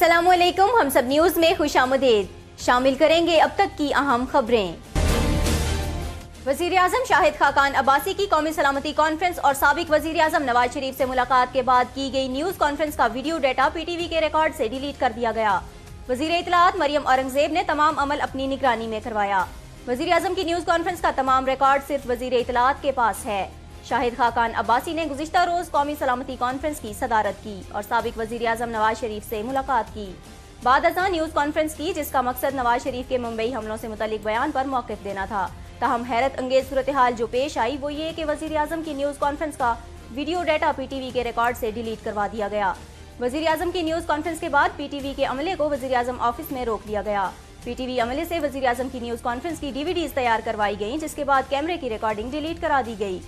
अस्सलाम वालेकुम। हम सब न्यूज़ में खुशामदीद। शामिल करेंगे अब तक की अहम खबरें। वज़ीर-ए-आज़म शाहिद खाकान अब्बासी की कौमी सलामती कॉन्फ्रेंस और साबिक वज़ीर-ए-आज़म नवाज शरीफ से मुलाकात के बाद की गई न्यूज़ कॉन्फ्रेंस का वीडियो डेटा पीटीवी के रिकॉर्ड से डिलीट कर दिया गया। वज़ीर इत्तलाआत मरियम औरंगज़ेब ने तमाम अमल अपनी निगरानी में करवाया। वज़ीर-ए-आज़म की न्यूज़ कॉन्फ्रेंस का तमाम रिकॉर्ड सिर्फ वज़ीर इत्तलाआत के पास है। शाहिद खाकान अब्बासी ने गुज़िश्ता रोज़ कौमी सलामती कॉन्फ्रेंस की सदारत की और साबिक वज़ीर-ए-आज़म नवाज शरीफ से मुलाकात की। बाद अज़ां न्यूज़ कॉन्फ्रेंस की जिसका मकसद नवाज शरीफ के मुंबई हमलों से मुतल्लिक बयान पर मौक़िफ़ देना था। ताहम हैरत अंगेज सूरत हाल जो पेश आई वो ये कि वज़ीर-ए-आज़म की न्यूज़ कॉन्फ्रेंस का वीडियो डेटा पीटीवी के रिकॉर्ड से डिलीट करवा दिया गया। वज़ीर-ए-आज़म की न्यूज़ कॉन्फ्रेंस के बाद पीटीवी के अमले को वज़ीर-ए-आज़म ऑफिस में रोक लिया गया। पीटीवी अमले से वज़ीर-ए-आज़म की न्यूज़ कॉन्फ्रेंस की डीवीडीज़ तैयार करवाई गई, जिसके बाद कैमरे की रिकॉर्डिंग डिलीट करा दी गई।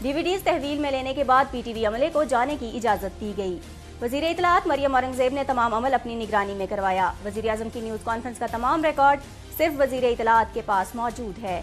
डीवीडीज़ तहवील में लेने के बाद पीटीवी अमले को जाने की इजाज़त दी गई। वज़ीर इत्तलाआत मरियम औरंगज़ेब ने तमाम अमल अपनी निगरानी में करवाया। वज़ीर-ए-आज़म की न्यूज़ कॉन्फ्रेंस का तमाम रिकॉर्ड सिर्फ वज़ीर इत्तलाआत के पास मौजूद है।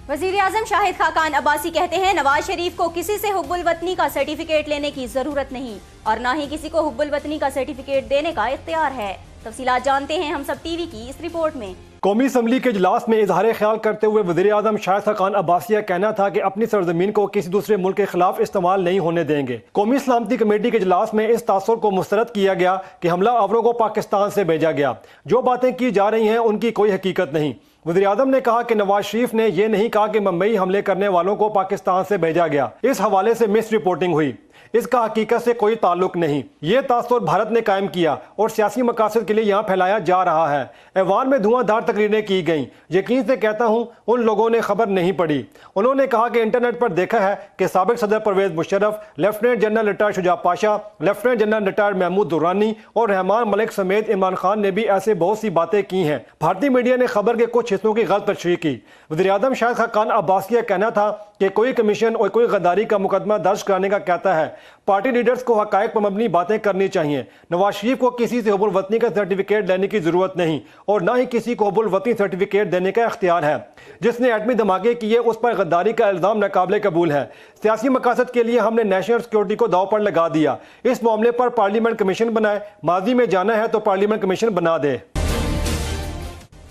वज़ीर-ए-आज़म शाहिद खाकान अब्बासी कहते हैं नवाज शरीफ को किसी से हुब्बुल वतनी का सर्टिफिकेट लेने की जरूरत नहीं और ना ही किसी को हुब्बुल वतनी का सर्टिफिकेट देने का इख्तियार है। तफसीलात जानते हैं हम सब टीवी की इस रिपोर्ट में। कौमी असम्बली के इजलास में इजहार ख्याल करते हुए वज़ीर-ए-आज़म शाहिद खाकान अब्बासी का कहना था कि अपनी सरजमीन को किसी दूसरे मुल्क के खिलाफ इस्तेमाल नहीं होने देंगे। कौमी सलामती कमेटी के इजलास में इस तासुर को मुस्तरद किया गया कि हमला आवरों को पाकिस्तान से भेजा गया। जो बातें की जा रही हैं उनकी कोई हकीकत नहीं। वज़ीर-ए-आज़म ने कहा कि नवाज शरीफ ने यह नहीं कहा कि मुंबई हमले करने वालों को पाकिस्तान से भेजा गया। इस हवाले से मिस रिपोर्टिंग हुई, इसका हकीकत से कोई ताल्लुक नहीं। ये तासुर भारत ने कायम किया और सियासी मकासद के लिए यहाँ फैलाया जा रहा है। ऐवान में धुआंधार तकरीरें की गईं। यकीन से कहता हूँ उन लोगों ने खबर नहीं पढ़ी। उन्होंने कहा कि इंटरनेट पर देखा है कि साबिक सदर Pervez Musharraf, lieutenant general retired Shuja Pasha, lieutenant general retired Mahmood Durrani और रहमान मलिक समेत इमरान खान ने भी ऐसे बहुत सी बातें की हैं। भारतीय मीडिया ने खबर के कुछ हिस्सों की गलत तशरीह की। वज़ीर-ए-आज़म शाहिद खाकान अब्बासी का कहना था कि कोई कमीशन और कोई गद्दारी का मुकदमा दर्ज कराने का कहता है। पार्टी लीडर्स को हक़ाइक़ पर मबनी बातें करनी चाहिए। नवाज शरीफ को किसी से हुब्बुल वतनी का सर्टिफिकेट लेने की जरूरत नहीं और ना ही किसी को हुब्बुल वतनी सर्टिफिकेट देने का इख्तियार है। जिसने एटमी धमाके किए उस पर गद्दारी का इल्ज़ाम नाकाबिले कबूल है। सियासी मकासद के लिए हमने नेशनल सिक्योरिटी को दाव पर लगा दिया। इस मामले पर पार्लियामेंट कमीशन बनाए। माजी में जाना है तो पार्लियामेंट कमीशन बना दे।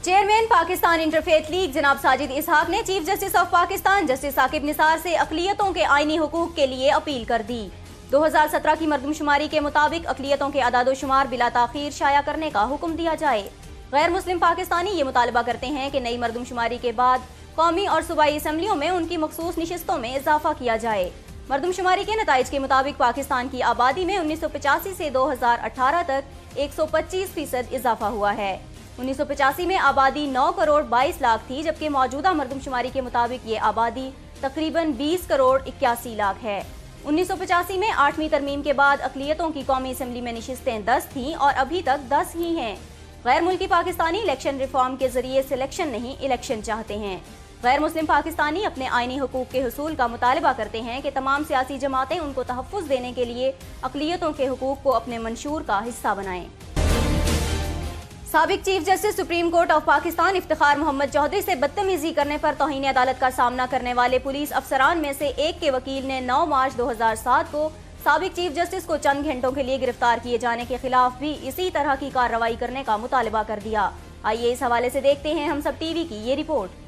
चेयरमैन पाकिस्तान इंटरफेथ लीग जनाब साजिद इसहाक ने chief justice of Pakistan justice Saqib Nisar से अक़लियतों के आईनी हुकूक के लिए अपील कर दी। 2017 की मरदमशुमारी के मुताबिक अक़लियतों के अदाद-ओ-शुमार बिला ताख़ीर शाया करने का हुक्म दिया जाए। गैर मुस्लिम पाकिस्तानी ये मुतालबा करते हैं कि नई मरदमशुमारी के बाद कौमी और सूबाई असम्बलियों में उनकी मखसूस नशिस्तों में इजाफा किया जाए। मरदमशुमारी के नताइज के मुताबिक पाकिस्तान की आबादी में 1985 से 2018 तक 125% इजाफा हुआ है। 1985 में आबादी 9 करोड़ 22 लाख थी, जबकि मौजूदा मरदमशुमारी के मुताबिक ये आबादी तकरीबन 20 करोड़ 81 लाख है। 1985 में 8वीं तरमीम के बाद अक़लियतों की कौमी असम्बली में नशिस्तें 10 थीं और अभी तक 10 ही हैं। गैर मुल्की पाकिस्तानी इलेक्शन रिफॉर्म के जरिए सिलेक्शन नहीं इलेक्शन चाहते हैं। गैर मुस्लिम पाकिस्तानी अपने आईनी हुकूक के हुसूल का मुतालबा करते हैं कि तमाम सियासी जमातें उनको तहफ़्फ़ुज़ देने के लिए अक़लियतों के हुकूक को अपने मंशूर का हिस्सा बनाएं। साबिक chief justice supreme court of Pakistan Iftikhar Mohammad Chaudhry से बदतमीजी करने पर तौहीन अदालत का सामना करने वाले पुलिस अफसरान में से एक के वकील ने 9 मार्च 2007 को साबिक चीफ जस्टिस को चंद घंटों के लिए गिरफ्तार किए जाने के खिलाफ भी इसी तरह की कार्रवाई करने का मुतालबा कर दिया। आइए इस हवाले से देखते हैं हम सब टीवी की ये रिपोर्ट।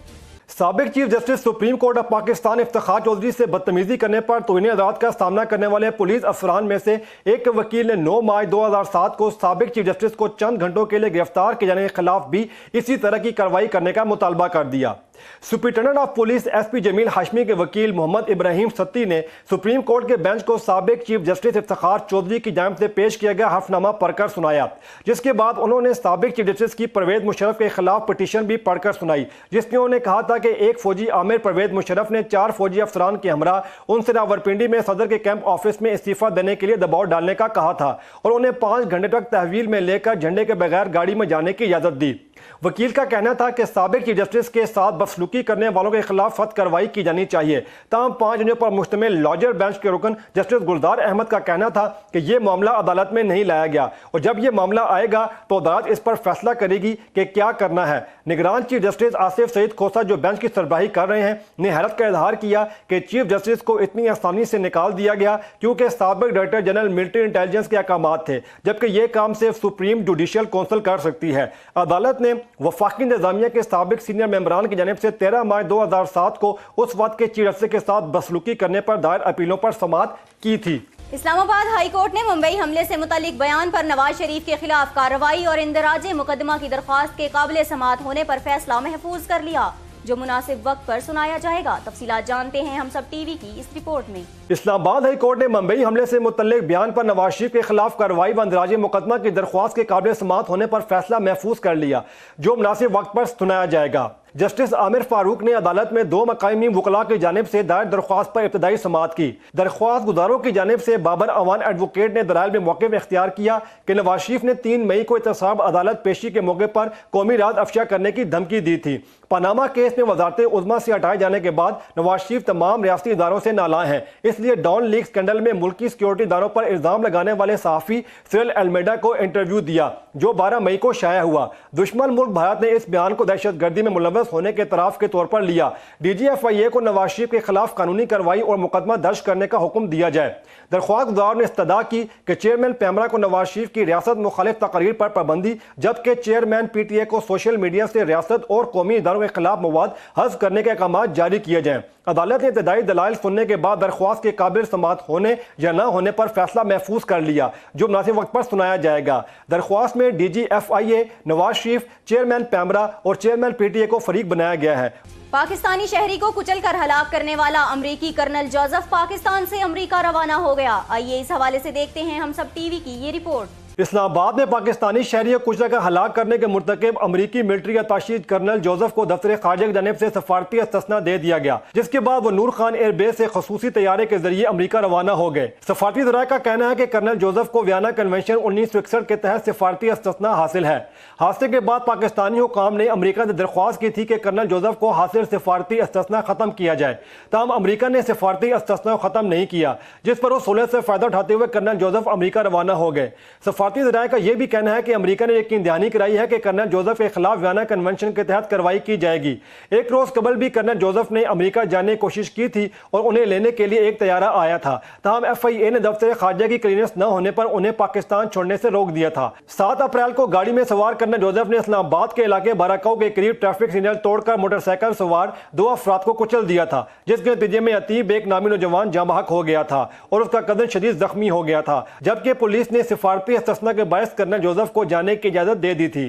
साबिक chief justice supreme court of Pakistan Iftikhar Chaudhry से बदतमीजी करने पर तौहीन अदालत का सामना करने वाले पुलिस अफसरान में से एक के वकील ने 9 मार्च 2007 को साबिक चीफ जस्टिस को चंद घंटों के लिए गिरफ्तार किए जाने के खिलाफ भी इसी तरह की कार्रवाई करने का मुतालबा कर दिया। Superintendent of police SP Jameel Hashmi के वकील मोहम्मद इब्राहिम सत्ती ने सुप्रीम कोर्ट के बेंच को साबिक चीफ जस्टिस इफ्तिखार चौधरी की जानिब से पेश किया गया हल्फनामा पढ़कर सुनाया, जिसके बाद उन्होंने साबिक चीफ जस्टिस की परवेज मुशर्रफ के खिलाफ पिटीशन भी पढ़कर सुनाई, जिसमें उन्होंने कहा था कि एक फौजी आमिर परवेज मुशर्रफ ने 4 फौजी अफसरान के हमरा उनसे रावलपिंडी में सदर के कैंप ऑफिस में इस्तीफा देने के लिए दबाव डालने का कहा था और उन्हें 5 घंटे तक तहवील में लेकर झंडे के बगैर गाड़ी में जाने की इजाजत दी। वकील का कहना था कि साबिक चीफ जस्टिस के साथ बदसलूकी करने वालों के खिलाफ सख्त कार्रवाई की जानी चाहिए। तमाम 5 जजों पर मुश्तमिल लॉजर बेंच के रुकन जस्टिस गुलजार अहमद का कहना था कि यह मामला अदालत में नहीं लाया गया और जब यह मामला आएगा तो अदालत इस पर फैसला करेगी कि क्या करना है। निगरान चीफ जस्टिस आसिफ सईद खोसा, जो बेंच की सरबराही कर रहे हैं, ने हैरत का इजहार किया कि चीफ जस्टिस को इतनी आसानी से निकाल दिया गया क्योंकि साबिक डायरेक्टर जनरल मिलिट्री इंटेलिजेंस के अहकामात थे, जबकि यह काम सिर्फ सुप्रीम जुडिशियल काउंसिल कर सकती है। अदालत ने वफाकी इंतजामिया के साबिक सीनियर मेंबरान की जानिब से 13 मार्च 2007 को उस वक्त के चीफ जस्टिस के साथ बदसलूकी करने पर दायर अपीलों पर समाअत की थी। इस्लामाबाद हाई कोर्ट ने मुंबई हमले से मुतालिक बयान पर नवाज शरीफ के खिलाफ कार्रवाई और इंदराज मुकदमा की दरख्वास्त के काबिल समाअत होने पर फैसला महफूज कर लिया, जो मुनासिब वक्त पर सुनाया जाएगा। तफसीलात जानते हैं हम सब टीवी की इस रिपोर्ट में। इस्लामाबाद हाई कोर्ट ने मुंबई हमले से मुतल्लिक बयान पर नवाज शरीफ के खिलाफ कार्रवाई व इंदराज मुकदमा की दरख्वास्त के काबिल समाअत होने पर फैसला महफूज कर लिया, जो मुनासिब वक्त पर सुनाया जाएगा। जस्टिस आमिर फारूक ने अदालत में 2 मकामी वकला की जानिब से दायर दरख्वास्त पर इब्तदाई समाअत की। दरख्वास्त गुजारों की जानिब से बाबर अवान एडवोकेट ने दलाइल में मौक़िफ़ इख्तियार किया कि नवाज शरीफ ने 3 मई को एहतसाब अदालत पेशी के मौके पर कौमी राज अफशा करने की धमकी दी थी। पनामा केस में वजारत उज़्मा से हटाए जाने के बाद नवाज शरीफ तमाम रियासती इदारों से नालां हैं, इसलिए डॉन लीक स्कैंडल में मुल्की सिक्योरिटी इदारों पर इल्ज़ाम लगाने वाले सहाफ़ी सिरिल अल्मेडा को इंटरव्यू दिया, जो 12 मई को शाया हुआ। दुश्मन मुल्क भारत ने इस बयान को दहशतगर्दी में मुलव्वस होने के तराफ के तौर पर लिया। DGFIA को नवाज शरीफ के खिलाफ कानूनी कार्रवाई और मुकदमा दर्ज करने का हुक्म दिया जाए। दरख्वास्त गुजार ने इस्तदा की कि चेयरमैन पैमरा को नवाज शरीफ की रियासत मुखालिफ तकरीर पर पाबंदी, जबकि चेयरमैन PTA को सोशल मीडिया से रियासत और कौमी इदारों के खिलाफ मवाद हज़्फ करने के अहकाम जारी किए जाएं। अदालत ने इब्तदाई दलाइल सुनने के बाद दरख्वास्त के काबिल समाअत होने या न होने पर फैसला महफूज कर लिया, जो मुनासिब वक्त पर सुनाया जाएगा। दरख्वास्त में DGFIA, नवाज शरीफ, चेयरमैन पैमरा और चेयरमैन PTA को फरीक बनाया गया है। पाकिस्तानी शहरी को कुचल कर हलाक करने वाला अमरीकी कर्नल जोसेफ पाकिस्तान से अमरीका रवाना हो गया। आइए इस हवाले से देखते हैं हम सब टीवी की ये रिपोर्ट। इस्लामाबाद में पाकिस्तानी शहरी को कुचल कर हलाक करने के मुर्तकिब अमरीकी मिलिट्री अताशी कर्नल जोसेफ को दफ्तर खारजा की जानिब से सफारती इस्तिस्ना दे दिया गया, जिसके बाद वो नूर खान एयरबेस से खसूसी तैयारे के जरिए अमरीका रवाना हो गए। सफारती ज़राए का कहना है कि कर्नल जोसेफ को वियना कन्वेंशन 1961 के तहत सफारती इस्तिस्ना हासिल है। हादसे के बाद पाकिस्तानी हुकाम ने अमरीका से दरख्वास्त की थी कि कर्नल जोसेफ को हासिल सफारती इस्तिस्ना खत्म किया जाए, ताहम अमरीका ने सफारती इस्तिस्ना को खत्म नहीं किया, जिस पर वो सुलह से फायदा उठाते हुए कर्नल जोसेफ अमरीका रवाना हो गए। सफारती ज़राए का यह भी कहना है कि अमेरिका ने यकीन दहानी कराई है कि कर्नल जोसेफ के खिलाफ वियना कन्वेंशन के तहत कार्रवाई की जाएगी। एक रोज कबल भी कर्नल जोसेफ ने अमेरिका जाने की कोशिश की थी और उन्हें लेने के लिए एक तैयारा आया था, ताहम FIA ने दफ्तर खारजा की क्लीयरेंस न होने पर उन्हें पाकिस्तान छोड़ने से रोक दिया था। 7 अप्रैल को गाड़ी में सवार कर्नल जोसेफ ने इस्लामाबाद के इलाके बाराकाऊ के करीब ट्रैफिक सिग्नल तोड़कर मोटरसाइकिल सवार 2 अफराद को कुचल दिया था, जिसके नतीजे में अतीब, एक नामी नौजवान जाँ बहक हो गया था और उसका कदन शदीद जख्मी हो गया था, जबकि पुलिस ने सिफारती इस्तिस्ना के बायस कर्नल जोसेफ को जाने की इजाजत दे दी थी।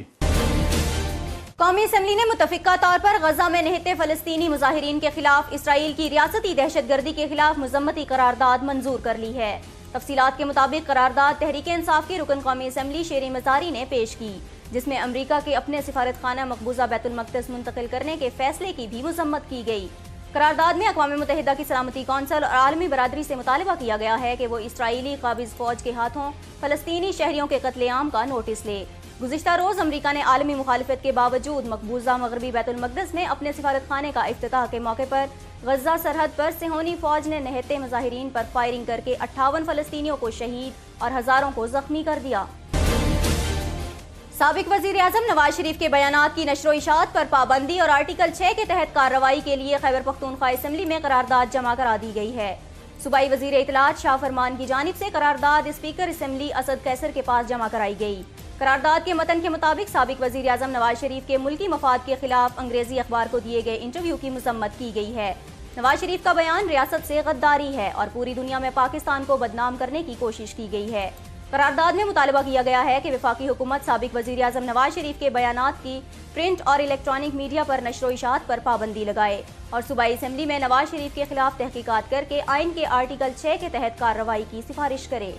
कौमी असम्बली ने मुतफिका तौर पर गजा में निहते फलस्तीनी मुजाहिरीन के खिलाफ इसराइल की रियासती दहशतगर्दी के खिलाफ मुजम्मती करारदाद मंजूर कर ली है। तफसीलात के मुताबिक करारदाद तहरीक इंसाफ की रुकन कौमी असम्बली शेरी मजारी ने पेश की, जिसमें अमरीका के अपने सिफारत खाना मकबूजा बैतुल मक़दस मुंतकिल करने के फैसले की भी मजम्मत की गई। करारदाद में अक़वाम मुत्तहिदा की सलामती कौंसिल और आलमी बरादरी से मुतालबा किया गया है कि वो इसराइली काबिज फौज के हाथों फलस्तीनी शहरियों के कत्लेआम का नोटिस ले। गुज़िश्ता रोज़ अमरीका ने आलमी मुखालिफत के बावजूद मकबूजा मगरबी बैतुल मक़दस में अपने सिफारत खाने का इफ्तिताह के मौके पर गजा सरहद पर सिहोनी फौज ने निहत्ते मुजाहिरीन पर फायरिंग करके 58 फलस्तीनियों को शहीद और हज़ारों को जख्मी कर दिया। साबिक वज़ीर आज़म नवाज शरीफ के बयानात की नशर व इशाअत पर पाबंदी और आर्टिकल 6 के तहत कार्रवाई के लिए खैबर पख्तूनख्वा असम्बली में करारदाद जमा करा दी गई है। सूबाई वज़ीर इत्तलात शाह फरमान की जानिब से करारदाद स्पीकर असम्बली असद कैसर के पास जमा कराई गई। करारदाद के मतन के मुताबिक साबिक वज़ीर आज़म नवाज शरीफ के मुल्की मफाद के खिलाफ अंग्रेजी अखबार को दिए गए इंटरव्यू की मजम्मत की गई है। नवाज शरीफ का बयान रियासत से गद्दारी है और पूरी दुनिया में पाकिस्तान को बदनाम करने की कोशिश की गई है। करारदाद में मुतालबा किया गया है कि वफाकी हुकूमत साबिक वज़ीर आज़म नवाज शरीफ के बयानात की प्रिंट और इलेक्ट्रॉनिक मीडिया पर नशर व इशाअत पर पाबंदी लगाए और सूबाई असम्बली में नवाज शरीफ के खिलाफ तहकीकात करके आइन के आर्टिकल 6 के तहत कार्रवाई की सिफारिश करे।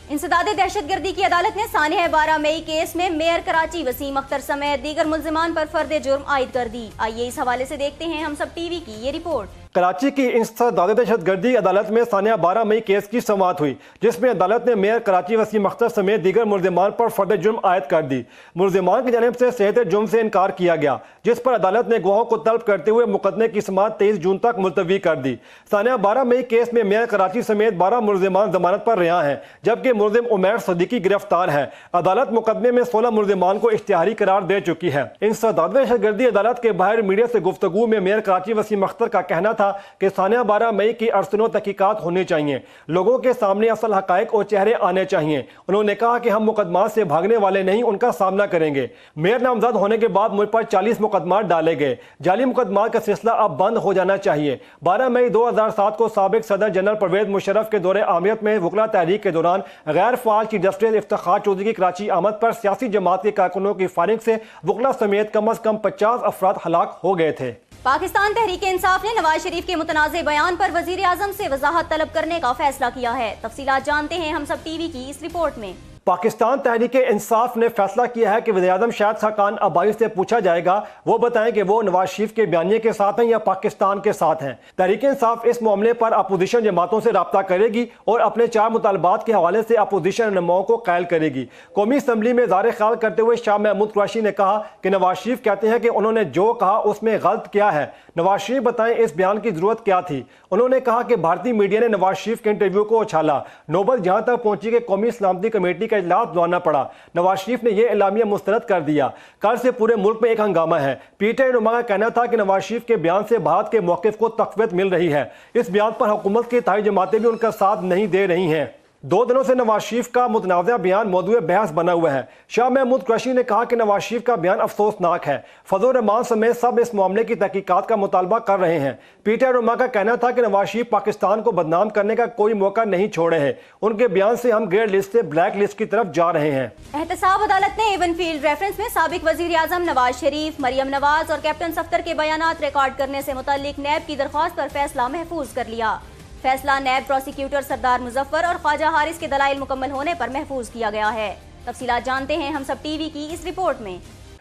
इंसदाद दहशतगर्दी की अदालत ने सानिया 12 मई केस में मेयर कराची वसीम अख्तर समेत दीगर मुल्जिमान पर फर्द जुर्म आयद कर दी। आइए इस हवाले से देखते हैं हम सब टीवी की ये रिपोर्ट। कराची की इंसदाद दहशतगर्दी अदालत में सानिया 12 मई केस की समाअत हुई, जिसमें अदालत ने मेयर कराची वसीम अख्तर समेत दीगर मुलजिमान पर फर्द जुर्म आयद कर दी। मुलजिमान की जानिब से सेहत जुर्म से इनकार किया गया, जिस पर अदालत ने गवाहों को तलब करते हुए मुकदमे की समाअत 23 जून तक मुलतवी कर दी। सानिया 12 मई केस में मेयर कराची समेत 12 मुलजिमान जमानत पर रिहा हैं, जबकि मुलजिम उमैर सदीकी गिरफ्तार है। अदालत मुकदमे में 16 मुलजिमान को इश्तिहारी करार दे चुकी है। इंसदाद दहशतगर्दी अदालत के बाहर मीडिया से गुफ्तगू में मेयर कराची वसीम अख्तर का कहना था कि सानिया 12 मई की अरसनों तहकीकात होनी चाहिए, लोगों के सामने असल हकायक और चेहरे आने चाहिए। उन्होंने कहा कि हम मुकदमात से भागने वाले नहीं, उनका सामना करेंगे। मेयर नामजद होने के बाद मुझ पर 40 मुकदमात डाले गए। जाली मुकदमात का सिलसिला अब बंद हो जाना चाहिए। 12 मई 2007 को साबिक सदर जनरल परवेज मुशर्रफ के दौरे आमियत में वकला तहरीक के दौरान गैर फाल चीफ जस्टिस इफ्तिखार चौधरी की कराची आमद पर सियासी जमात के कारकुनों की फायरिंग से वकला समेत कम अज कम 50 अफराद हलाक हो गए थे। पाकिस्तान तहरीक इंसाफ ने नवाज शरीफ के मुतनाज़े बयान पर वजीर आजम से वजाहत तलब करने का फैसला किया है। तफसीलात जानते हैं हम सब टीवी की इस रिपोर्ट में। पाकिस्तान तहरीक इंसाफ ने फैसला किया है कि वज़ीर-ए-आज़म शाहिद खाकान अब्बासी से पूछा जाएगा, वो बताएं कि वो नवाज शरीफ के बयानिए के साथ हैं या पाकिस्तान के साथ हैं। तहरीक इंसाफ इस मामले पर अपोजिशन जमातों से रब्ता करेगी और अपने 4 मुतालबात के हवाले से अपोजिशन रहनुमाओं को कायल करेगी। कौमी असम्बली में इज़हार ख्याल करते हुए शाह महमूद कुरैशी ने कहा कि नवाज शरीफ कहते हैं कि उन्होंने जो कहा उसमें गलत क्या है। नवाज शरीफ बताएं इस बयान की जरूरत क्या थी। उन्होंने कहा कि भारतीय मीडिया ने नवाज शरीफ के इंटरव्यू को उछाला। नौबत जहां तक पहुंची कि कौमी सलामती कमेटी का इजलास बुलाना पड़ा। नवाज शरीफ ने यह एलामिया मुस्तरद कर दिया। कल से पूरे मुल्क में एक हंगामा है। पीटीआई नुमा का कहना था कि नवाज शरीफ के बयान से भारत के मौक़िफ़ को तक़वियत मिल रही है। इस बयान पर हुकूमत की इत्तेहादी जमातें भी उनका साथ नहीं दे रही हैं। 2 दिनों से नवाज शरीफ का मुतनाज़ा बयान मौदूए बहस बना हुआ है। शाह महमूद कुरैशी ने कहा कि नवाज शरीफ का बयान अफसोसनाक है। फजल रहमान समेत सब इस मामले की तहकीकात का मुतालबा कर रहे हैं। पीटीआई नुमा का कहना था कि नवाज शरीफ पाकिस्तान को बदनाम करने का कोई मौका नहीं छोड़े हैं। उनके बयान से हम ग्रे लिस्ट से ब्लैक लिस्ट की तरफ जा रहे हैं। एहतसाब अदालत ने एवन फील्ड रेफरेंस में साबिक वजीर आजम नवाज शरीफ, मरियम नवाज और कैप्टन सफ्तर के बयानात रिकॉर्ड करने से मुतल्लिक नैब की दरख्वास्त पर फैसला महफूज कर लिया। फैसला नैब प्रोसिक्यूटर सरदार मुजफ्फर और ख्वाजा हारिस के दलाइल मुकम्मल होने पर महफूज किया गया है। तफसीलात जानते हैं हम सब टीवी की इस रिपोर्ट में।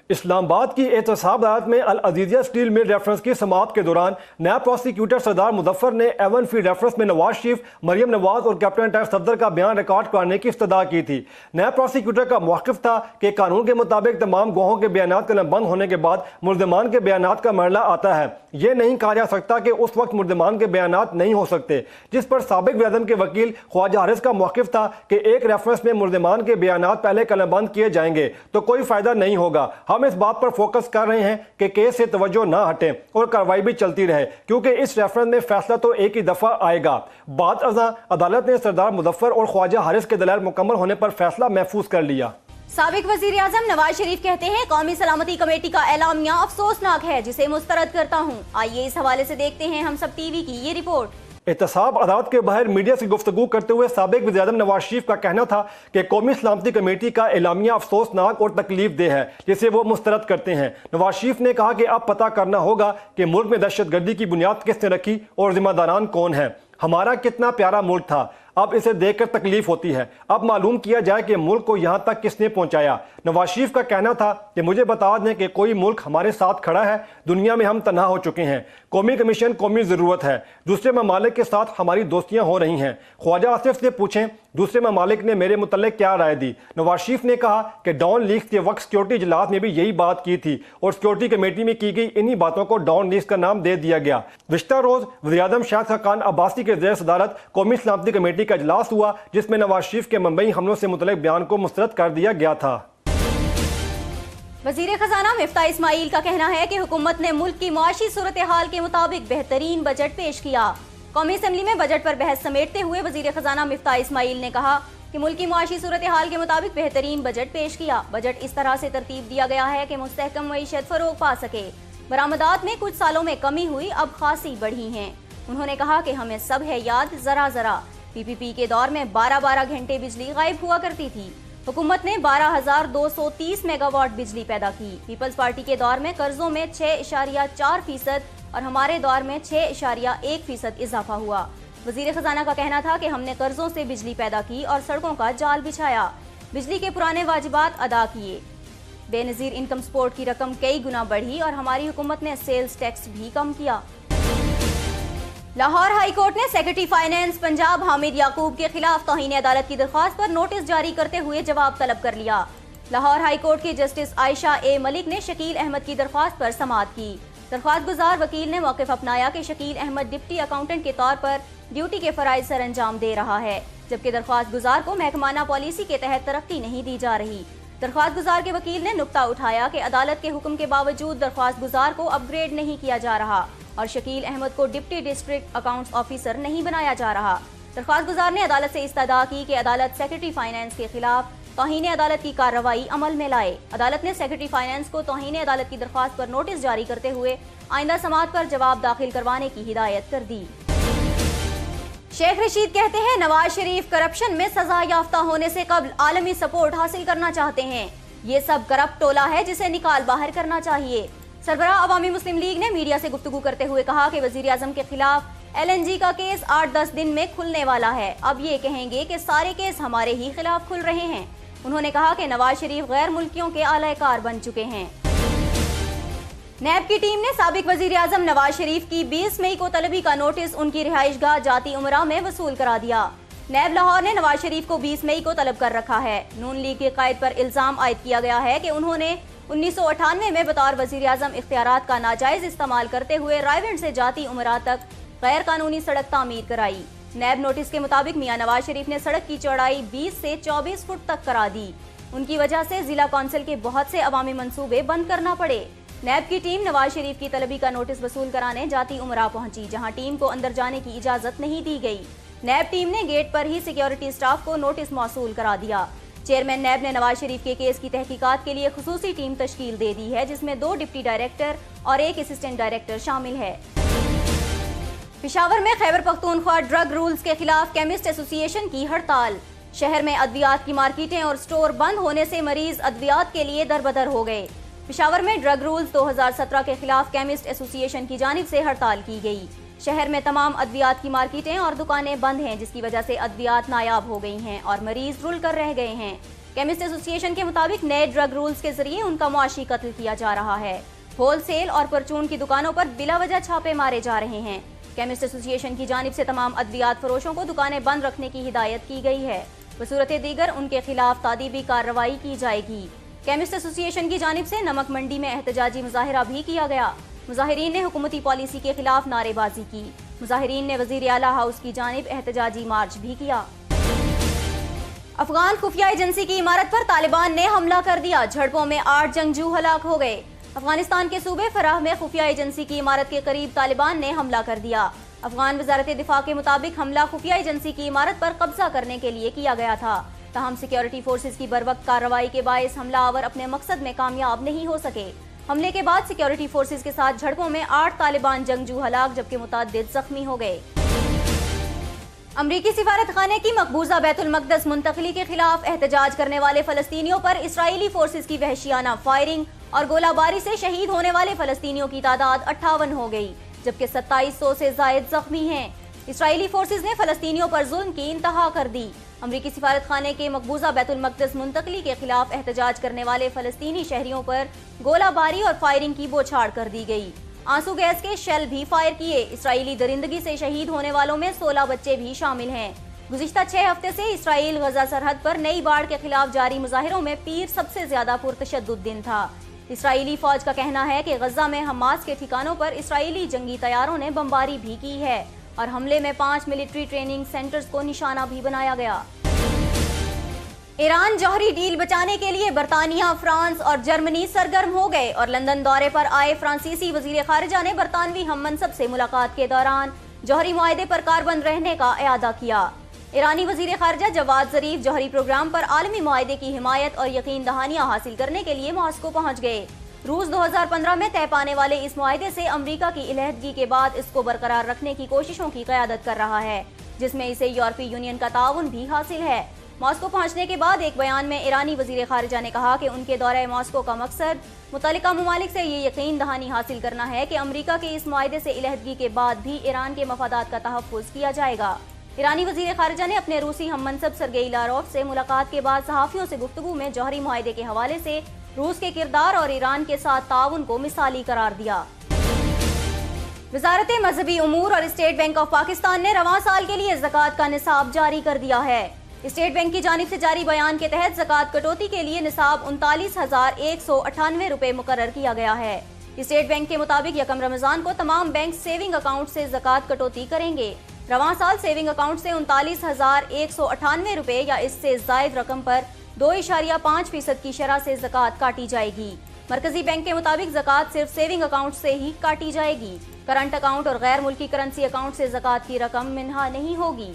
इस्लामाबाद की एहतसाब अदालत में अल अजीजिया स्टील मिल रेफरेंस की समाअत के दौरान नायब प्रोसिक्यूटर सरदार मुजफ्फर ने एवन फील्ड रेफरेंस में नवाज शरीफ, मरियम नवाज और कैप्टन टैफ सफदर का बयान रिकॉर्ड कराने की इस्तदा की थी। नायब प्रोसिक्यूटर का मौक़िफ़ था कि कानून के मुताबिक तमाम गवाहों के बयानात कलमबंद होने के बाद मुल्ज़िमान के बयानात का मरला आता है। ये नहीं कहा जा सकता कि उस वक्त मुल्ज़िमान के बयानात नहीं हो सकते, जिस पर साबिक वज़ीर के वकील ख्वाजा हारिस का मौक़िफ़ था कि एक रेफरेंस में मुल्ज़िमान के बयानात पहले कलमबंद किए जाएंगे तो कोई फ़ायदा नहीं होगा। हम इस बात पर फोकस कर रहे हैं कि केस से तवज्जो ना हटे और कार्रवाई भी चलती रहे, क्योंकि इस रेफरेंस में फैसला तो एक ही दफा आएगा। बाद अज़ां अदालत ने सरदार मुजफ्फर और ख्वाजा हारिस के दलाइल मुकम्मल होने पर फैसला महफूज कर लिया। साबिक वजीर आजम नवाज शरीफ कहते हैं कौमी सलामती कमेटी का एलामिया अफसोसनाक है, जिसे मुस्तरद करता हूँ। आइए इस हवाले से देखते हैं हम सब टीवी की ये रिपोर्ट। एहतसाब अदालत के बाहर मीडिया से गुफ्तगू करते हुए साबिक वज़ीर-ए-आज़म नवाज शरीफ का कहना था कि कौमी सलामती कमेटी का एलामिया अफसोसनाक और तकलीफ देह है, जिसे वो मुस्तरद करते हैं। नवाज शरीफ ने कहा कि अब पता करना होगा कि मुल्क में दहशतगर्दी की बुनियाद किसने रखी और जिम्मेदारान कौन है। हमारा कितना प्यारा मुल्क था, अब इसे देखकर तकलीफ होती है। अब मालूम किया जाए कि मुल्क को यहाँ तक किसने पहुँचाया। नवाज शरीफ का कहना था कि मुझे बता दें कि कोई मुल्क हमारे साथ खड़ा है, दुनिया में हम तन्हा हो चुके हैं। कौमी कमीशन कौमी ज़रूरत है, दूसरे ममालिक के साथ हमारी दोस्तियाँ हो रही हैं। ख्वाजा आसिफ से पूछें दूसरे ममालिक ने मेरे मुतल्लिक क्या राय दी। नवाज शरीफ ने कहा कि डॉन लीक्स के वक्त सिक्योरिटी इजलास में भी यही बात की थी और सिक्योरिटी कमेटी में की गई इन्हीं बातों को डॉन लीक्स का नाम दे दिया गया। गुज़िश्ता रोज़ वज़ीर-ए-आज़म शाहिद खाकान अब्बासी के ज़ेर सदारत कौमी सलामती कमेटी का इजलास हुआ, जिसमें नवाज शरीफ के मुंबई हमलों से मुतल्लिक बयान को मुस्तरद कर दिया गया था। वज़ीर ख़ज़ाना मिफ्ता इस्माइल का कहना है कि हुकूमत ने मुल्क की मुआशी सूरत हाल के मुताबिक बेहतरीन बजट पेश किया। कौमी असम्बली में बजट पर बहस समेटते हुए वज़ीर ख़ज़ाना मिफ्ता इस्माइल ने कहा कि मुल्क की मुआशी सूरत हाल के मुताबिक बेहतरीन बजट पेश किया। बजट इस तरह से तरतीब दिया गया है कि मुस्तहकम मईशत फ़रोग पा सके। बरामदात में कुछ सालों में कमी हुई, अब खासी बढ़ी हैं। उन्होंने कहा कि हमें सब है याद ज़रा ज़रा PPP के दौर में 12-12 घंटे बिजली गायब हुआ करती थी। हुकूमत ने 12,230 मेगावाट बिजली पैदा की। पीपल्स पार्टी के दौर में कर्जों में 6.4% और हमारे दौर में 6.1% इजाफा हुआ। वजीर खजाना का कहना था कि हमने कर्जों से बिजली पैदा की और सड़कों का जाल बिछाया, बिजली के पुराने वाजिबात अदा किए। बेनजीर इनकम सपोर्ट की रकम कई गुना बढ़ी और हमारी हुकूमत ने सेल्स टैक्स भी कम किया। لاہور ہائی کورٹ نے سیکرٹری فائنانس پنجاب حامد یعقوب کے خلاف توہین عدالت کی درخواست پر نوٹس جاری کرتے ہوئے جواب طلب کر لیا۔ لاہور ہائی کورٹ کی جسٹس عائشہ اے ملک نے شکیل احمد کی درخواست پر سماعت کی۔ درخواست گزار وکیل نے موقف اپنایا کہ شکیل احمد ڈپٹی اکاؤنٹنٹ کے طور پر ڈیوٹی کے فرائض سر انجام دے رہا ہے، جبکہ درخواست گزار کو محکمانہ پالیسی کے تحت ترقی نہیں دی جا رہی۔ درخواست گزار کے وکیل نے نقطہ اٹھایا کہ عدالت کے حکم کے باوجود درخواست گزار کو اپ گریڈ نہیں کیا جا رہا اور شکیل احمد کو ڈپٹی ڈسٹرکٹ اکاؤنٹس آفیسر نہیں بنایا جا رہا۔ درخواست گزار نے عدالت سے استدعا کی کہ عدالت سیکرٹری فائنانس کے خلاف توہین عدالت کی کارروائی عمل میں لائے۔ عدالت نے سیکرٹری فائنانس کو توہین عدالت کی درخواست پر نوٹس جاری کرتے ہوئے آئندہ سماعت پر جواب داخل کروانے کی ہدایت کر دی۔ شیخ رشید کہتے ہیں نواز شریف کرپشن میں سزا یافتہ ہونے سے قبل عالمی سپورٹ حاصل کرنا چاہتے ہیں۔ یہ سب کرپٹ ٹولہ ہے جسے نکال باہر کرنا چاہیے۔ سربراہ عوامی مسلم لیگ نے میڈیا سے گفتگو کرتے ہوئے کہا کہ وزیر اعظم کے خلاف LNG کا کیس 8-10 دن میں کھلنے والا ہے۔ اب یہ کہیں گے کہ سارے کیس ہمارے ہی خلاف کھل رہے ہیں۔ انہوں نے کہا کہ نواز شریف غیر ملکیوں کے اعلی کار بن چکے ہیں۔ نیب کی ٹیم نے سابق وزیر اعظم نواز شریف کی 20 مئی کو طلبی کا نوٹس ان کی رہائش گاہ جاتی امراء میں وصول کرا دیا۔ نیب لاہور نے نواز شریف کو 20 مئی کو طلب کر رکھا ہے۔ نون لیگ کے قائد پر الزام عائد کیا گیا ہے کہ انہوں نے 1998 میں بطور وزیر اعظم اختیارات کا ناجائز استعمال کرتے ہوئے رائیونڈ سے جاتی امراء تک غیر قانونی سڑک تعمیر کرائی۔ نیب نوٹس کے مطابق میاں نواز شریف نے سڑک کی چوڑائی 20 سے 24 فٹ تک کرا دی۔ ان کی وجہ سے ضلع کونسل کے بہت سے عوامی منصوبے بند کرنا پڑے۔ نیب کی ٹیم نواز شریف کی طلبی کا نوٹس وصول کرانے جاتی امراء پہنچی، جہاں ٹیم کو اندر جانے کی اجازت نہیں دی گئی۔ نیب ٹیم نے گیٹ پر ہی سیکیورٹی سٹاف کو نوٹس موصول کرا دیا۔ چیئرمین نیب نے نواز شریف کے کیس کی تحقیقات کے لیے خصوصی ٹیم تشکیل دے دی ہے، جس میں 2 ڈپٹی ڈائریکٹر اور 1 اسسٹنٹ ڈائریکٹر شامل ہے۔ پشاور میں خیبر پختونخوا ڈرگ رولز کے خلاف کیمسٹ ایسوسی ایشن کی ہڑتال۔ شہر میں ادویات کی مارکیٹیں اور سٹور بند ہونے سے مریض ادویات کے لیے دربدر ہو گئے۔ پشاور میں ڈرگ رولز 2017 کے خلاف کیمسٹ ایسوسی ایشن کی جانب سے ہڑتال کی گئی۔ شہر میں تمام ادویات کی مارکیٹیں اور دکانیں بند ہیں، جس کی وجہ سے ادویات نایاب ہو گئی ہیں اور مریض رول کر رہ گئے ہیں۔ کیمسٹ ایسوسی ایشن کے مطابق نئے ڈرگ رولز کے ذریعے ان کا معاشی قتل کیا جا رہا ہے۔ ہول سیل اور پرچون کی دکانوں پر بلا وجہ چھاپے مارے جا رہے ہیں۔ کیمسٹ ایسوسی ایشن کی جانب سے تمام ادویات فروشوں کو دکانیں بند رکھنے کی ہدایت کی گئی ہے۔ بصورت دیگر ان کے خلاف تادیبی کارروائی کی جائے گی۔ کیمسٹ ایسوسی ایشن کی جانب سے نمک منڈی میں احتجاجی مظاہرہ بھی کیا گیا۔ مظاہرین نے حکومتی پالیسی کے خلاف نعرے بازی کی۔ مظاہرین نے وزیر اعلیٰ ہاؤس کی جانب احتجاجی مارچ بھی کیا۔ افغان خفیہ ایجنسی کی عمارت پر طالبان نے حملہ کر دیا، جھڑپوں میں 8 جنگجو ہلاک ہو گئے۔ افغانستان کے صوبے فراہ میں خفیہ ایجنسی کی عمارت کے قریب طالبان نے حملہ کر دیا۔ افغان وزارت دفاع کے مطابق حملہ خفیہ ایجنسی کی عمارت پر قبضہ کرنے کے لیے کیا گیا تھا، تاہم سیکیورٹی فورسز کی بروقت کارروائی کے باعث حملہ آور اپنے مقصد میں کامیاب نہیں ہو سکے۔ حملے کے بعد سیکیورٹی فورسز کے ساتھ جھڑپوں میں 8 طالبان جنگجو ہلاک جبکہ متعدد زخمی ہو گئے۔ امریکی سفارت خانے کی مقبوضہ بیت المقدس منتقلی کے خلاف احتجاج کرنے والے فلسطینیوں پر اسرائیلی فورسز کی وحشیانہ فائرنگ اور گولہ باری سے شہید ہونے والے فلسطینیوں کی تعداد 58 ہو گئی، جبکہ 2700 سے زائد زخمی ہیں۔ اسرائیلی فورسز نے فلسطینیوں پر ظلم کی انتہا کر دی۔ امریکی سفارت خانے کے مقبوضہ بیت المقدس منتقلی کے خلاف احتجاج کرنے والے فلسطینی شہریوں پر گولہ باری اور فائرنگ کی بوچھاڑ کر دی گئی۔ آنسو گیس کے شیل بھی فائر کیے۔ اسرائیلی درندگی سے شہید ہونے والوں میں 16 بچے بھی شامل ہیں۔ گزشتہ 6 ہفتے سے اسرائیل غزہ سرحد پر نئی باڑ کے خلاف جاری مظاہروں میں پیر سب سے زیادہ پرتشدد دن تھا۔ اسرائیلی فوج کا کہنا ہے کہ غزہ میں حماس کے ٹھکانوں پر اسرائیلی جنگی طیاروں نے بمباری بھی کی ہے اور حملے میں 5 ملٹری ٹریننگ سینٹرز کو نشانہ بھی بنایا گیا۔ ایران جوہری ڈیل بچانے کے لیے برطانیہ، فرانس اور جرمنی سرگرم ہو گئے اور لندن دورے پر آئے فرانسیسی وزیر خارجہ نے برطانوی ہم منصب سے ملاقات کے دوران جوہری معاہدے پر کاربند رہنے کا اعادہ کیا۔ ایرانی وزیر خارجہ جواد ظریف جوہری پروگرام پر عالمی معاہدے کی حمایت اور یقین دہانیاں حاصل کرنے کے لیے ماسکو پہنچ گئے۔ روس 2015 میں طے پانے والے اس معاہدے سے امریکہ کی علیحدگی کے بعد اس کو برقرار رکھنے کی کوششوں کی قیادت کر رہا ہے، جس میں اسے یورپی یونین کا تعاون بھی حاصل ہے۔ ماسکو پہنچنے کے بعد ایک بیان میں ایرانی وزیر خارجہ نے کہا کہ ان کے دورہ ماسکو کا مقصد متعلقہ ممالک سے یہ یقین دہانی حاصل کرنا ہے کہ امریکہ کے اس معاہدے سے علیحدگی کے بعد بھی ایران کے مفادات کا تحفظ کیا جائے گا۔ ایرانی وزیر خارجہ نے اپنے روسی ہم منصب سرگئی لاروف سے ملاقات کے بعد صحافیوں سے گفتگو میں جوہری معاہدے کے حوالے سے روس کے کردار اور ایران کے ساتھ تعاون کو مثالی قرار دیا۔ वजारत मजहबी उमूर और स्टेट बैंक ऑफ पाकिस्तान ने रवां साल के लिए ज़कात का निसाब जारी कर दिया है। स्टेट बैंक की जानिब से जारी बयान के तहत ज़कात कटौती के लिए निसाब 39,198 रुपए मुकर्रर किया गया है। स्टेट बैंक के मुताबिक यकम रमजान को तमाम बैंक सेविंग अकाउंट से ज़कात कटौती करेंगे। रवां साल सेविंग अकाउंट से 39,198 रुपए या इससे जायद रकम पर 2.5% की शरह से ज़कात काटी जाएगी। मरकजी बैंक के मुताबिक ज़कात सिर्फ सेविंग अकाउंट से ही काटी जाएगी। करंट अकाउंट और गैर मुल्की करेंसी अकाउंट से ज़कात की रकम मिन्हा नहीं होगी।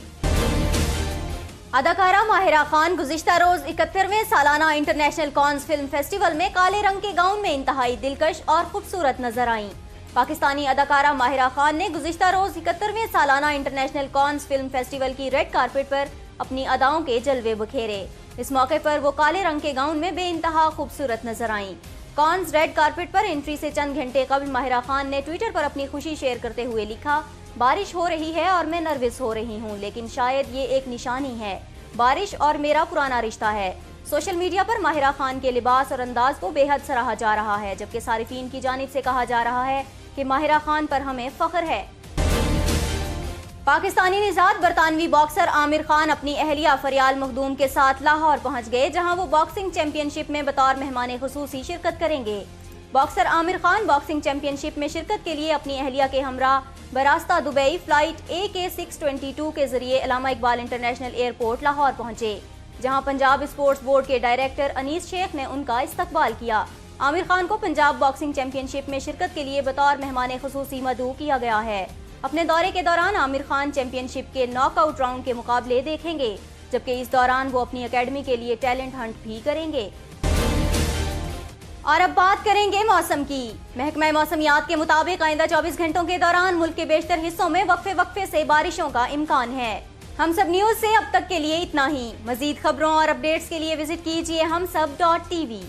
अदाकारा माहिरा खान गुज़िश्ता रोज 71वें सालाना इंटरनेशनल कॉन्स फिल्म फेस्टिवल में काले रंग के गाउन में इंतहाई दिलकश और खूबसूरत नजर आईं। पाकिस्तानी अदाकारा माहिरा खान ने गुज़िश्ता रोज 71वें सालाना इंटरनेशनल कॉन्स फिल्म फेस्टिवल की रेड कारपेट पर अपनी अदाओं के जलवे बखेरे। इस मौके पर वो काले रंग के गाउन में बेइंतहा खूबसूरत नजर आईं। कॉन्स रेड कारपेट पर एंट्री से चंद घंटे कबल माहिरा खान ने ट्विटर पर अपनी खुशी शेयर करते हुए लिखा, बारिश हो रही है और मैं नर्वस हो रही हूँ, लेकिन शायद ये एक निशानी है। बारिश और मेरा पुराना रिश्ता है। सोशल मीडिया पर माहिरा खान के लिबास और अंदाज को बेहद सराहा जा रहा है, जबकि सारिफीन की जानिब से कहा जा रहा है कि माहिरा खान पर हमें फख्र है। पाकिस्तानी निजात बरतानवी बॉक्सर आमिर खान अपनी अहलिया फरियाल मखदूम के साथ लाहौर पहुंच गए, जहां वो बॉक्सिंग चैंपियनशिप में बतौर मेहमान खुसूसी शिरकत करेंगे। Boxer Aamir Khan boxing championship में शिरकत के लिए अपनी अहलिया के हमरा बरास्ता दुबई फ्लाइट AK-622 के जरिए अल्लामा इकबाल इंटरनेशनल एयरपोर्ट लाहौर पहुंचे, जहां पंजाब स्पोर्ट्स बोर्ड के डायरेक्टर अनीस शेख ने उनका इस्तकबाल किया। आमिर खान को पंजाब बॉक्सिंग चैंपियनशिप में शिरकत के लिए बतौर मेहमान खुसूसी मदऊ किया गया है। अपने दौरे के दौरान आमिर खान चैंपियनशिप के नॉकआउट राउंड के मुकाबले देखेंगे, जबकि इस दौरान वो अपनी एकेडमी के लिए टैलेंट हंट भी करेंगे। और अब बात करेंगे मौसम की। महकमा मौसमियात के मुताबिक आइंदा 24 घंटों के दौरान मुल्क के बेशतर हिस्सों में वक्फे से बारिशों का इम्कान है। हम सब न्यूज से अब तक के लिए इतना ही। मजीद खबरों और अपडेट्स के लिए विजिट कीजिए humsab.tv।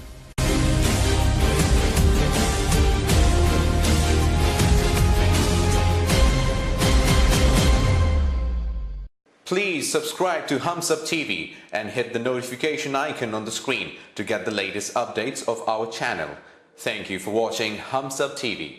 Please subscribe to HumSub TV and hit the notification icon on the screen to get the latest updates of our channel. Thank you for watching HumSub TV.